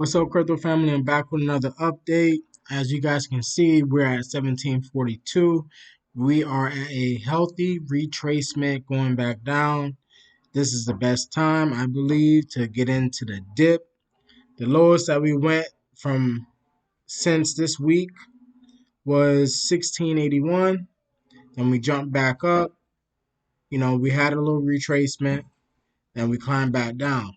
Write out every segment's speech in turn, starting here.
What's up, crypto family? I'm back with another update. As you guys can see, we're at 1742. We are at a healthy retracement going back down. This is the best time, I believe, to get into the dip. The lowest that we went from since this week was 1681, and we jumped back up. We had a little retracement, and we climbed back down.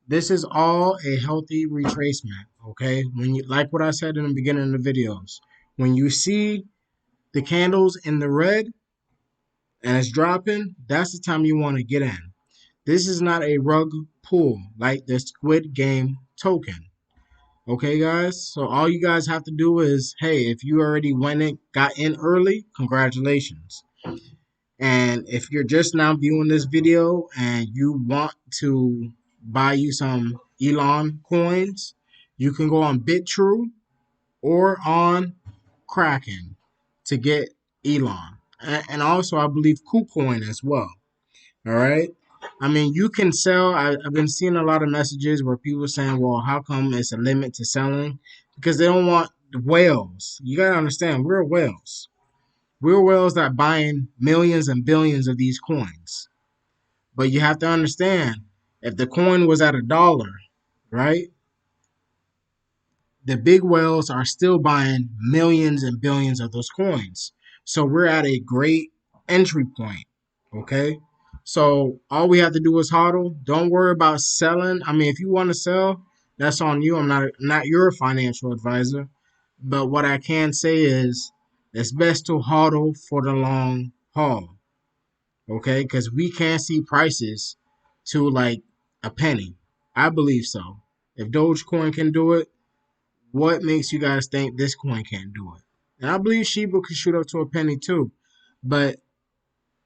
This is all a healthy retracement, okay? When you like what I said in the beginning of the videos, when you see the candles in the red and it's dropping, that's the time you want to get in. This is not a rug pull like the Squid Game token. Okay, guys? So all you guys have to do is, hey, if you already got in early, congratulations. And if you're just now viewing this video and you want to buy you some Elon coins, you can go on BitTrue or on Kraken to get Elon. And also, I believe KuCoin as well. All right. I mean, you can sell. I've been seeing a lot of messages where people are saying, well, how come it's a limit to selling? Because they don't want whales. You got to understand, we're whales. We're whales that buying millions and billions of these coins. But you have to understand, if the coin was at $1, right? The big whales are still buying millions and billions of those coins. So we're at a great entry point, okay? So all we have to do is hodl. Don't worry about selling. I mean, if you want to sell, that's on you. I'm not your financial advisor. But what I can say is it's best to hodl for the long haul, okay? Because we can see prices to like a penny. I believe so. If Dogecoin can do it, what makes you guys think this coin can't do it? And I believe Shiba could shoot up to a penny too. But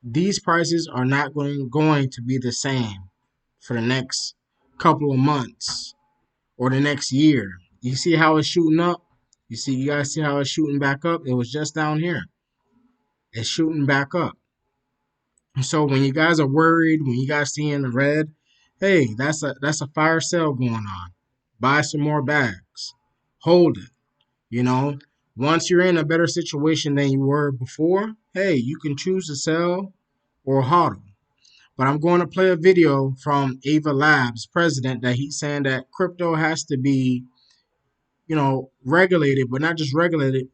these prices are not going to be the same for the next couple of months or the next year. You see how it's shooting up? You guys see how it's shooting back up? It was just down here. It's shooting back up. So when you guys are worried, when you guys see in the red, hey, that's a fire sale going on. Buy some more bags. Hold it. You know, once you're in a better situation than you were before, hey, you can choose to sell or hodl. But I'm going to play a video from Ava Labs president that he's saying that crypto has to be, regulated, but not just regulated,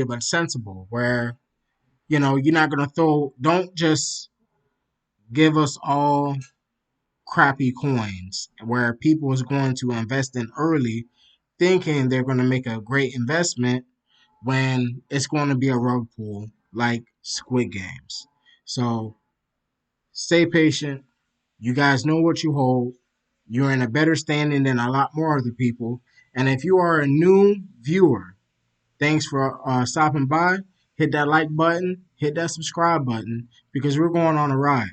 but sensible, where, you're not going to don't just give us all crappy coins where people is going to invest in early thinking they're going to make a great investment when it's going to be a rug pull like Squid Games. So stay patient. You guys know what you hold. You're in a better standing than a lot more other people. And if you are a new viewer, thanks for stopping by. Hit that like button, hit that subscribe button, because we're going on a ride.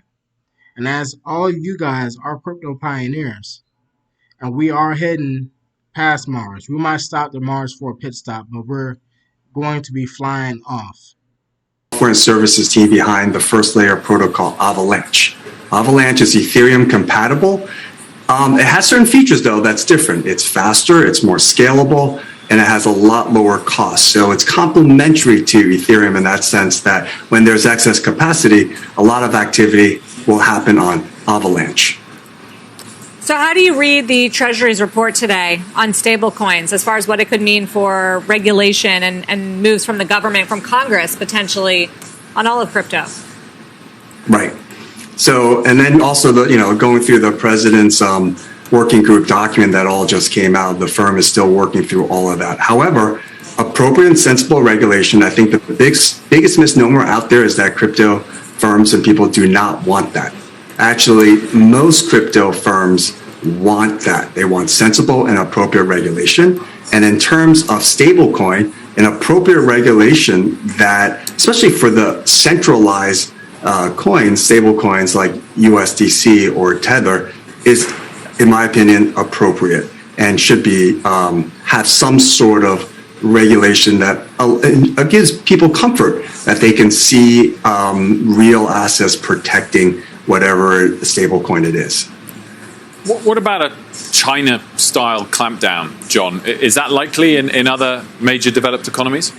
And as all of you guys are crypto pioneers, and we are heading past Mars. We might stop to Mars for a pit stop, but we're going to be flying off. Software and services team behind the first layer protocol, Avalanche. Avalanche is Ethereum compatible. It has certain features, though, that's different. It's faster, it's more scalable, and it has a lot lower cost. So it's complementary to Ethereum in that sense that when there's excess capacity, a lot of activity will happen on Avalanche. So how do you read the Treasury's report today on stablecoins as far as what it could mean for regulation and moves from the government, from Congress, potentially, on all of crypto? Right. So, and then also going through the president's working group document that all just came out, the firm is still working through all of that. However, appropriate and sensible regulation, I think the biggest misnomer out there is that crypto firms and people do not want that. Actually, most crypto firms want that. They want sensible and appropriate regulation. And in terms of stablecoin, an appropriate regulation that, especially for the centralized coins, stable coins like USDC or Tether, is, in my opinion, appropriate and should be have some sort of regulation that gives people comfort that they can see real assets protecting whatever stable coin it is. What about a China-style clampdown, John? Is that likely in other major developed economies?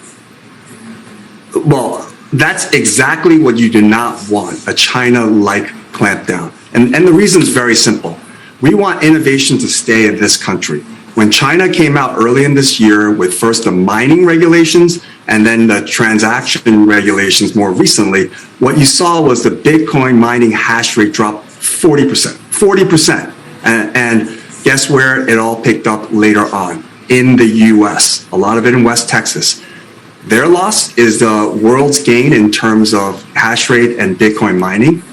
Well, that's exactly what you do not want, a China-like clampdown. And the reason is very simple. We want innovation to stay in this country. When China came out early in this year with first the mining regulations and then the transaction regulations more recently, what you saw was the Bitcoin mining hash rate drop 40%. 40%. And guess where it all picked up later on? In the US, a lot of it in West Texas. Their loss is the world's gain in terms of hash rate and Bitcoin mining.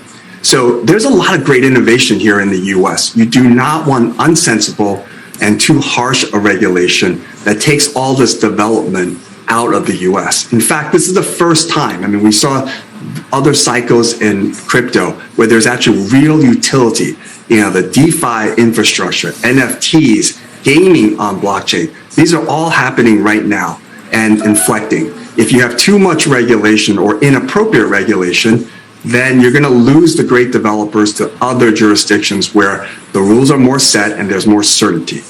So there's a lot of great innovation here in the US. You do not want unsensible and too harsh a regulation that takes all this development out of the US. In fact, this is the first time. I mean, we saw other cycles in crypto where there's actually real utility. You know, the DeFi infrastructure, NFTs, gaming on blockchain. These are all happening right now and inflecting. If you have too much regulation or inappropriate regulation, then you're going to lose the great developers to other jurisdictions where the rules are more set and there's more certainty.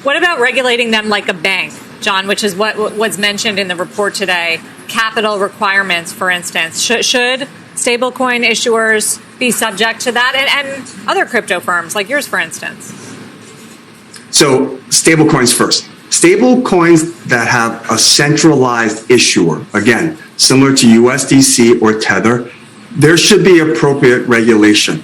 What about regulating them like a bank, John, which is what was mentioned in the report today? Capital requirements, for instance. Should stablecoin issuers be subject to that, and other crypto firms like yours, for instance? So stablecoins first. Stablecoins that have a centralized issuer, again, similar to USDC or Tether, there should be appropriate regulation.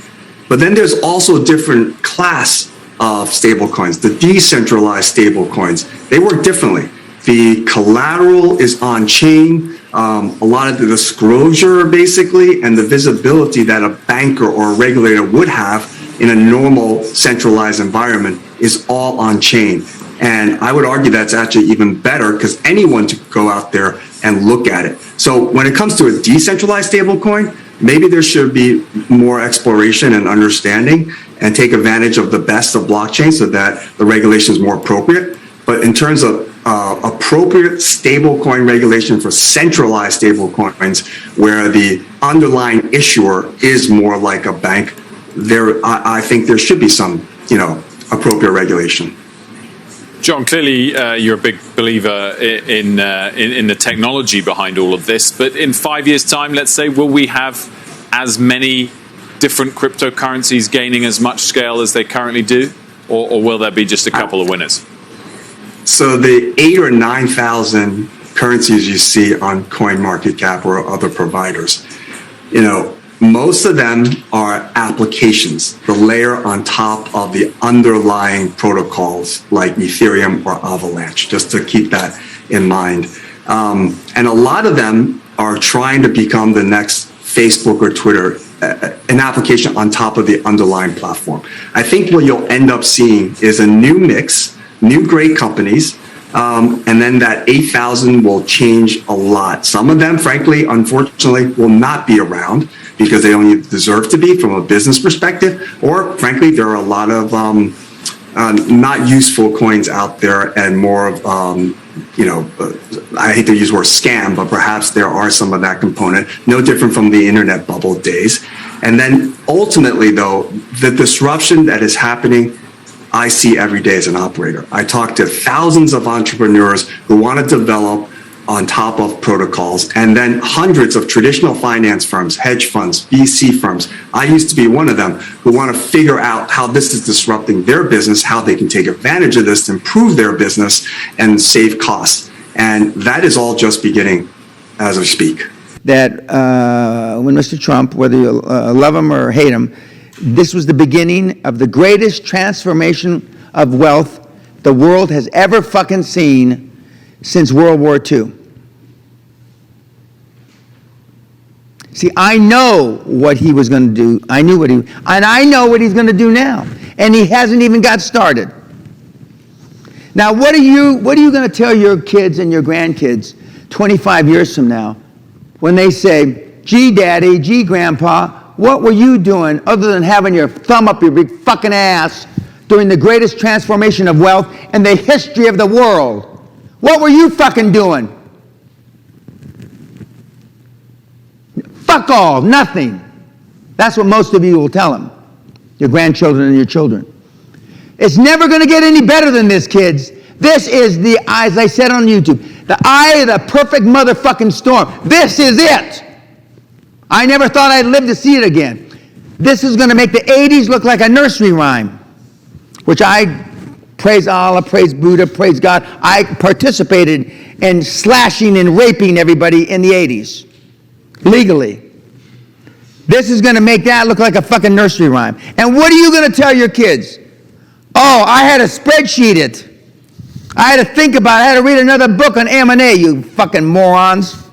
But then there's also a different class of stablecoins, the decentralized stablecoins. They work differently. The collateral is on chain. A lot of the disclosure, basically, and the visibility that a banker or a regulator would have in a normal centralized environment is all on chain. And I would argue that's actually even better because anyone could go out there and look at it. So when it comes to a decentralized stablecoin, maybe there should be more exploration and understanding and take advantage of the best of blockchain so that the regulation is more appropriate. But in terms of appropriate stablecoin regulation for centralized stablecoins, where the underlying issuer is more like a bank, I think there should be some, appropriate regulation. John, clearly you're a big believer in the technology behind all of this. But in 5 years' time, let's say, will we have as many different cryptocurrencies gaining as much scale as they currently do, or will there be just a couple of winners? So the 8,000 or 9,000 currencies you see on CoinMarketCap or other providers, most of them are applications, the layer on top of the underlying protocols like Ethereum or Avalanche, just to keep that in mind. And a lot of them are trying to become the next Facebook or Twitter, an application on top of the underlying platform. I think what you'll end up seeing is a new mix, new great companies, and then that 8,000 will change a lot. Some of them, frankly, unfortunately, will not be around because they don't deserve to be from a business perspective, or frankly, there are a lot of not useful coins out there and more of, I hate to use the word scam, but perhaps there are some of that component, no different from the internet bubble days. And then ultimately, though, the disruption that is happening, I see every day as an operator. I talk to thousands of entrepreneurs who want to develop on top of protocols, and then hundreds of traditional finance firms, hedge funds, VC firms. I used to be one of them who want to figure out how this is disrupting their business, how they can take advantage of this to improve their business and save costs. And that is all just beginning as we speak. That when Mr. Trump, whether you love him or hate him, this was the beginning of the greatest transformation of wealth the world has ever fucking seen since World War II. See, I know what he was going to do. I know what he's going to do now. And he hasn't even got started. Now, what are you going to tell your kids and your grandkids 25 years from now when they say, gee, Daddy, gee, Grandpa, what were you doing other than having your thumb up your big fucking ass during the greatest transformation of wealth in the history of the world? What were you fucking doing? Fuck all, nothing. That's what most of you will tell them. your grandchildren and your children. It's never going to get any better than this, kids. This is the, as I said on YouTube, the eye of the perfect motherfucking storm. This is it. I never thought I'd live to see it again. This is going to make the 80s look like a nursery rhyme, which I praise Allah, praise Buddha, praise God. I participated in slashing and raping everybody in the 80s, legally. This is going to make that look like a fucking nursery rhyme. And what are you going to tell your kids? Oh, I had to spreadsheet it. I had to think about it. I had to read another book on M&A, you fucking morons.